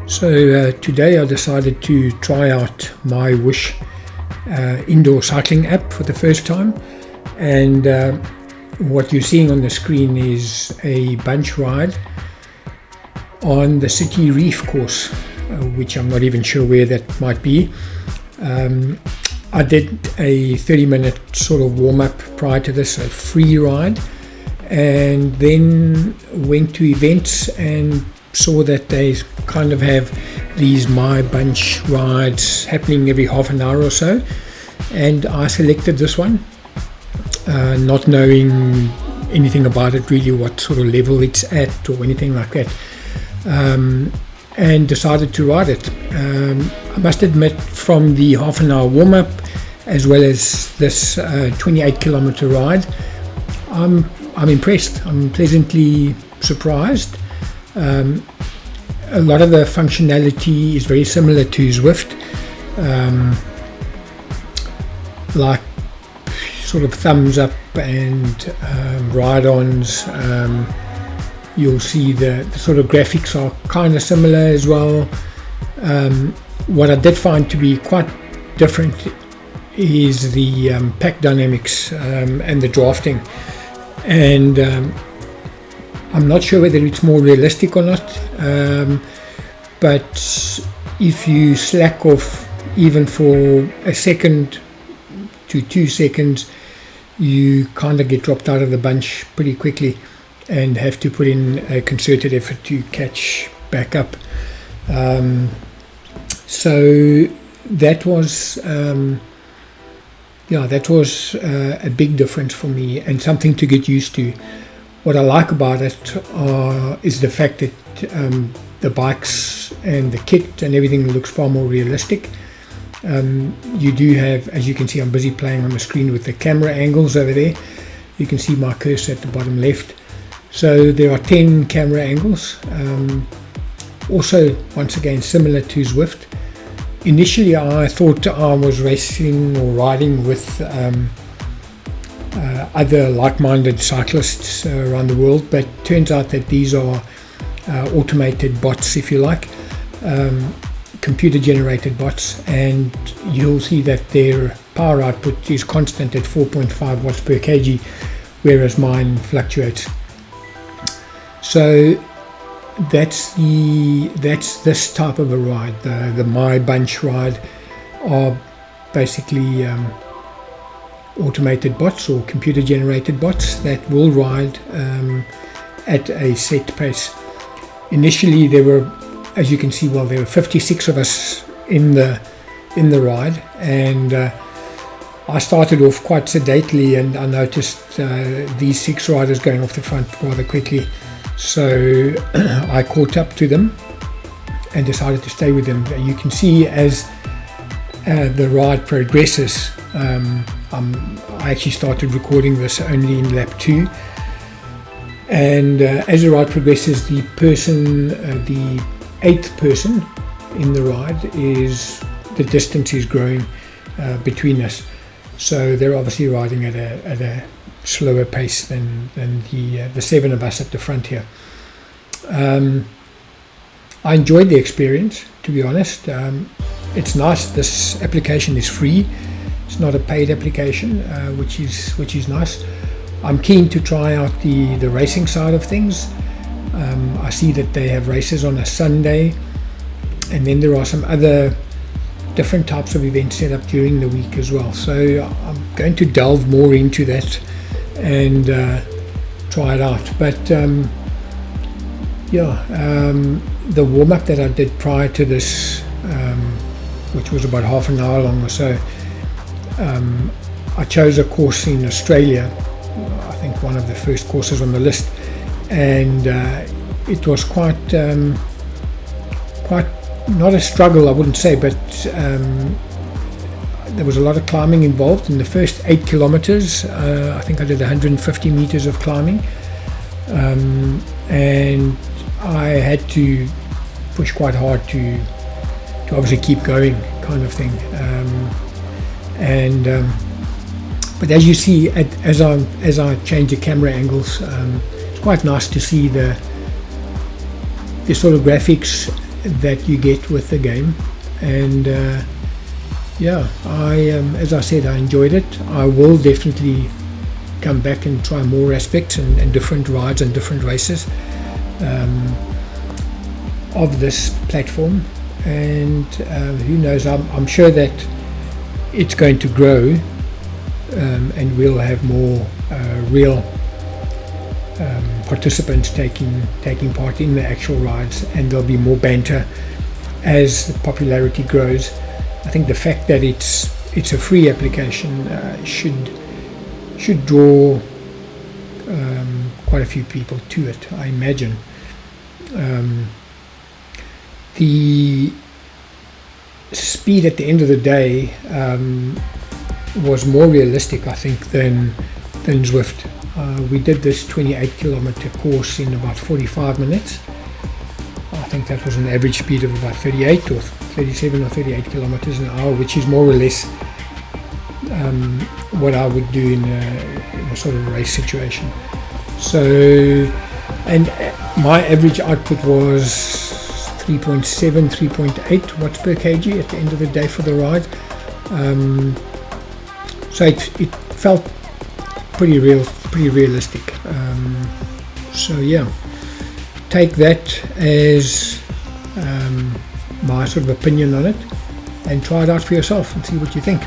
So today I decided to try out MyWhoosh indoor cycling app for the first time, and what you're seeing on the screen is a bunch ride on the City Reef course, which I'm not even sure where that might be. I did a 30-minute sort of warm-up prior to this, a free ride, and then went to events and saw that they kind of have these My Bunch rides happening every half an hour or so, and I selected this one, not knowing anything about it really, what sort of level it's at or anything like that, and decided to ride it. I must admit, from the half an hour warm-up as well as this 28-kilometer ride, I'm impressed. I'm pleasantly surprised. A lot of the functionality is very similar to Zwift, like sort of thumbs up and ride-ons. You'll see the sort of graphics are kind of similar as well. What I did find to be quite different is the pack dynamics and the drafting, and I'm not sure whether it's more realistic or not, but if you slack off even for a second to 2 seconds, you kind of get dropped out of the bunch pretty quickly and have to put in a concerted effort to catch back up. So that was a big difference for me and something to get used to. What I like about it is the fact that the bikes and the kit and everything looks far more realistic. You do have, as you can see, I'm busy playing on the screen with the camera angles over there. You can see my cursor at the bottom left. So there are 10 camera angles. Also, once again, similar to Zwift. Initially, I thought I was racing or riding with other like-minded cyclists around the world, but turns out that these are automated bots, if you like, computer-generated bots, and you'll see that their power output is constant at 4.5 watts per kg, whereas mine fluctuates. So that's this type of a ride. The My Bunch ride are basically automated bots or computer generated bots that will ride at a set pace. Initially there were, as you can see, there were 56 of us in the ride, and I started off quite sedately, and I noticed these 6 riders going off the front rather quickly. So I caught up to them and decided to stay with them. You can see as the ride progresses, I actually started recording this only in lap 2, and as the ride progresses, the 8th person in the ride, the distance is growing between us. So they're obviously riding at a slower pace than the 7 of us at the front here. I enjoyed the experience, to be honest. It's nice. This application is free. It's not a paid application, which is nice. I'm keen to try out the racing side of things. I see that they have races on a Sunday, and then there are some other different types of events set up during the week as well. So I'm going to delve more into that and try it out. But the warm-up that I did prior to this, which was about half an hour long or so, I chose a course in Australia, I think one of the first courses on the list, and it was quite not a struggle, I wouldn't say, but there was a lot of climbing involved. In the first 8 kilometers, I think I did 150 meters of climbing, and I had to push quite hard to obviously keep going, kind of thing. But as you see, as I change the camera angles, it's quite nice to see the sort of graphics that you get with the game. And yeah, as I said, I enjoyed it. I will definitely come back and try more aspects and different rides and different races of this platform. And who knows, I'm sure that it's going to grow, and we'll have more real participants taking part in the actual rides, and there'll be more banter as the popularity grows. I think the fact that it's a free application should draw quite a few people to it, I imagine. The speed at the end of the day was more realistic, I think, than Zwift. We did this 28-kilometer course in about 45 minutes. I think that was an average speed of about 38 or 37 or 38 kilometers an hour, which is more or less what I would do in a sort of race situation. So, and my average output was 3.7, 3.8 watts per kg at the end of the day for the ride. So it felt pretty realistic. So yeah, take that as my sort of opinion on it, and try it out for yourself and see what you think.